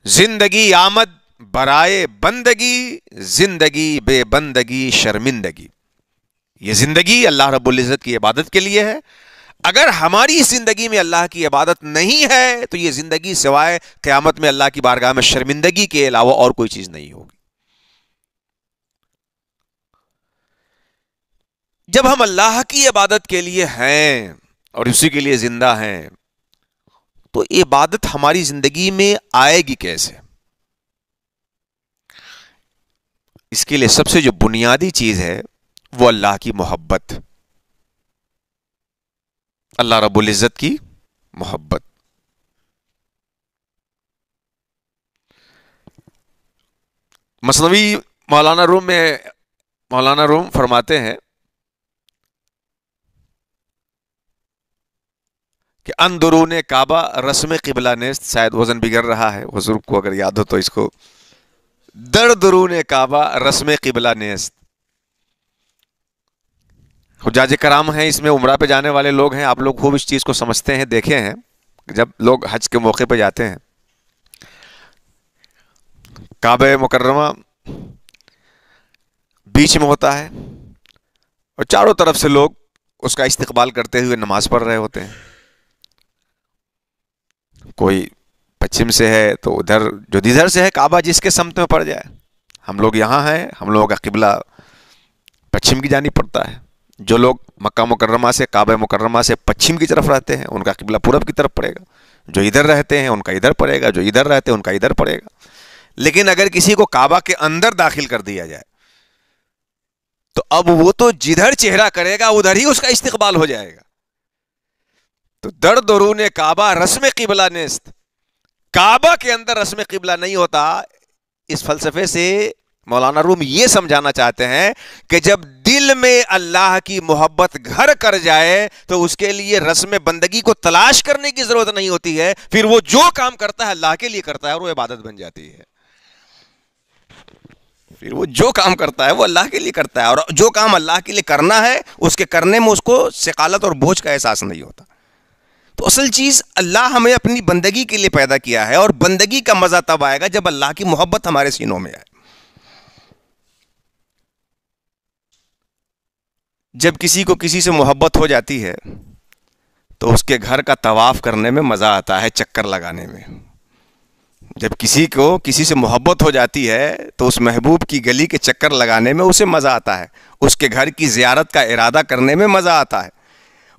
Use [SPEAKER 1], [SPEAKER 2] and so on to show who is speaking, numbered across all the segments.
[SPEAKER 1] زندگی آمد برائے بندگی، زندگی بے بندگی شرمندگی. یہ زندگی اللہ رب العزت کی عبادت کے لیے ہے. اگر ہماری زندگی میں اللہ کی عبادت نہیں ہے تو یہ زندگی سوائے قیامت میں اللہ کی بارگاہ میں شرمندگی کے علاوہ اور کوئی چیز نہیں ہوگی. جب ہم اللہ کی عبادت کے لیے ہیں اور اسی کے لیے زندہ ہیں تو عبادت ہماری زندگی میں آئے گی کیسے؟ اس کے لیے سب سے جو بنیادی چیز ہے وہ اللہ کی محبت، اللہ رب العزت کی محبت. مثنوی مولانا روم فرماتے ہیں کہ اندرون کعبہ رسم قبلہ نیست. شاید وزن بگڑ رہا ہے حضور کو اگر یاد ہو تو اس کو. درون کعبہ رسم قبلہ نیست. حجاج کرام ہیں اس میں، عمرہ پہ جانے والے لوگ ہیں، آپ لوگ خوب اس چیز کو سمجھتے ہیں، دیکھے ہیں. جب لوگ حج کے موقع پہ جاتے ہیں کعبہ مکرمہ بیچ میں ہوتا ہے اور چاروں طرف سے لوگ اس کا استقبال کرتے ہوئے نماز پڑھ رہے ہوتے ہیں. کوئی پچھم سے ہے تو ادھر، جو ادھر سے ہے کعبہ جس کے سمت میں پڑ جائے. ہم لوگ یہاں ہیں، ہم لوگوں کا قبلہ پچھم کی جانب پڑتا ہے. جو لوگ مکہ مکرمہ سے، کعبہ مکرمہ سے پچھم کی طرف رہتے ہیں ان کا قبلہ پورب کی طرف پڑے گا. جو ادھر رہتے ہیں ان کا ادھر پڑے گا، جو ادھر رہتے ہیں ان کا ادھر پڑے گا. لیکن اگر کسی کو کعبہ کے اندر داخل کر دیا جائے تو اب وہ تو جدھر چہرہ کرے گا ادھر ہی اس کا استقبال ہو جائے گا. تو درون کعبہ رسم قبلہ نیست. کعبہ کے اندر رسم قبلہ نہیں ہوتا. اس فلسفے سے مولانا روم یہ سمجھانا چاہتے ہیں کہ جب دل میں اللہ کی محبت گھر کر جائے تو اس کے لیے رسم بندگی کو تلاش کرنے کی ضرورت نہیں ہوتی ہے. پھر وہ جو کام کرتا ہے اللہ کے لیے کرتا ہے اور وہ عبادت بن جاتی ہے. پھر وہ جو کام کرتا ہے وہ اللہ کے لیے کرتا ہے، اور جو کام اللہ کے لیے کرنا ہے اس کے کرنے میں اس کو ثقالت اور بوجھ کا احساس نہیں ہوتا. تو اصل چیز اللہ ہمیں اپنی بندگی کے لیے پیدا کیا ہے، اور بندگی کا مزہ تب آئے گا جب اللہ کی محبت ہمارے سینوں میں آئے. جب کسی کو کسی سے محبت ہو جاتی ہے تو اس کے گھر کا طواف کرنے میں مزہ آتا ہے، چکر لگانے میں. جب کسی کو کسی سے محبت ہو جاتی ہے تو اس محبوب کی گلی کے چکر لگانے میں اسے مزہ آتا ہے، اس کے گھر کی زیارت کا ارادہ کرنے میں مزہ آتا ہے.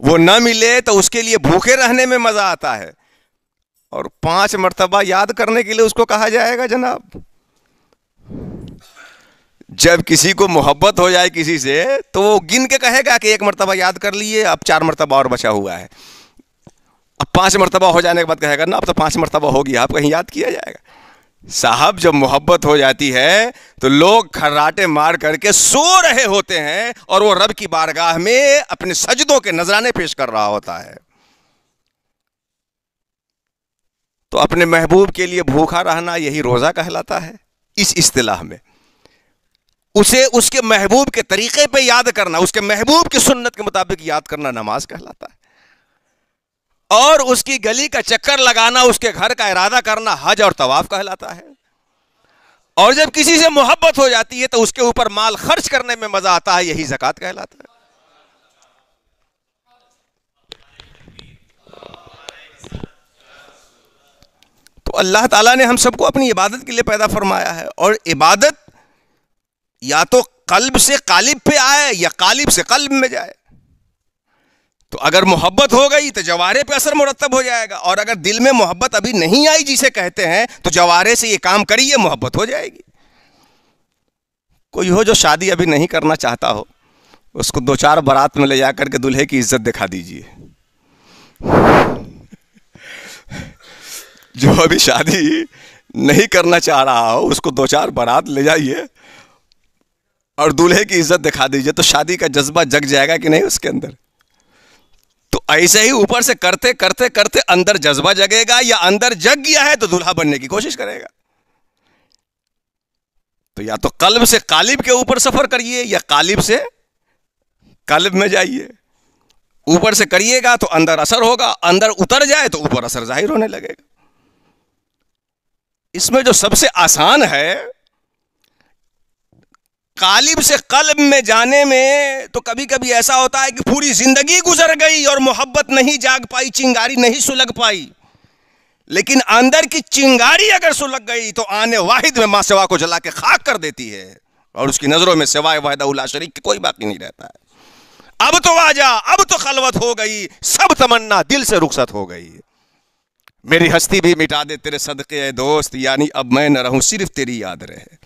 [SPEAKER 1] وہ نہ ملے تو اس کے لیے بھوکے رہنے میں مزہ آتا ہے، اور 5 مرتبہ یاد کرنے کے لیے اس کو کہا جائے گا جناب. جب کسی کو محبت ہو جائے کسی سے تو وہ گن کے کہے گا کہ 1 مرتبہ یاد کر لیے، اب 4 مرتبہ اور بچا ہوا ہے. اب 5 مرتبہ ہو جانے کے بعد کہے گا نا اب تو 5 مرتبہ ہو گیا، آپ کہیں یاد کیا جائے گا. صاحب جب محبت ہو جاتی ہے تو لوگ کھراٹے مار کر کے سو رہے ہوتے ہیں اور وہ رب کی بارگاہ میں اپنے سجدوں کے نذرانے پیش کر رہا ہوتا ہے. تو اپنے محبوب کے لیے بھوکا رہنا یہی روزہ کہلاتا ہے اس اصطلاح میں. اسے اس کے محبوب کے طریقے پہ یاد کرنا، اس کے محبوب کی سنت کے مطابق یاد کرنا نماز کہلاتا ہے. اور اس کی گلی کا چکر لگانا، اس کے گھر کا ارادہ کرنا حج اور طواف کہلاتا ہے. اور جب کسی سے محبت ہو جاتی ہے تو اس کے اوپر مال خرچ کرنے میں مزہ آتا ہے، یہی زکوٰۃ کہلاتا ہے. تو اللہ تعالیٰ نے ہم سب کو اپنی عبادت کے لیے پیدا فرمایا ہے، اور عبادت یا تو قلب سے قالب پہ آئے یا قالب سے قلب میں جائے. تو اگر محبت ہو گئی تو جوارے پہ اثر مرتب ہو جائے گا، اور اگر دل میں محبت ابھی نہیں آئی جسے کہتے ہیں تو جوارے سے یہ کام کریے، محبت ہو جائے گی. کوئی ہو جو شادی ابھی نہیں کرنا چاہتا ہو، اس کو 2-4 بارات میں لے جا کر کے دلہے کی عزت دکھا دیجئے. جو ابھی شادی نہیں کرنا چاہ رہا ہو اس کو 2-4 بارات لے جائیے اور دلہے کی عزت دکھا دیجئے، تو شادی کا جذبہ جگ جائے گا کہ نہیں اس کے اندر. تو ایسے ہی اوپر سے کرتے کرتے کرتے اندر جذبہ جگے گا، یا اندر جگ گیا ہے تو دلہا بننے کی کوشش کرے گا. تو یا تو قلب سے قالب کے اوپر سفر کریے یا قالب سے قلب میں جائیے. اوپر سے کریے گا تو اندر اثر ہوگا، اندر اتر جائے تو اوپر اثر ظاہر ہونے لگے گا.
[SPEAKER 2] اس میں جو سب سے آسان ہے، قالب سے قلب میں جانے میں تو کبھی کبھی ایسا ہوتا ہے کہ پوری زندگی گزر گئی اور محبت نہیں جاگ پائی، چنگاری نہیں سلگ پائی، لیکن اندر کی چنگاری اگر سلگ گئی تو آنے واحد میں ماں سوا کو جلا کے خاک کر دیتی ہے، اور اس کی نظروں میں سوائے وحدہ لا شریک کے کوئی باقی نہیں رہتا ہے۔ اب تو آجا، اب تو خلوت ہو گئی، سب تمنا دل سے رخصت ہو گئی، میری ہستی بھی مٹا دے تیرے صدقے اے دوست، یعنی اب میں نہ رہوں صرف تیری یاد رہے۔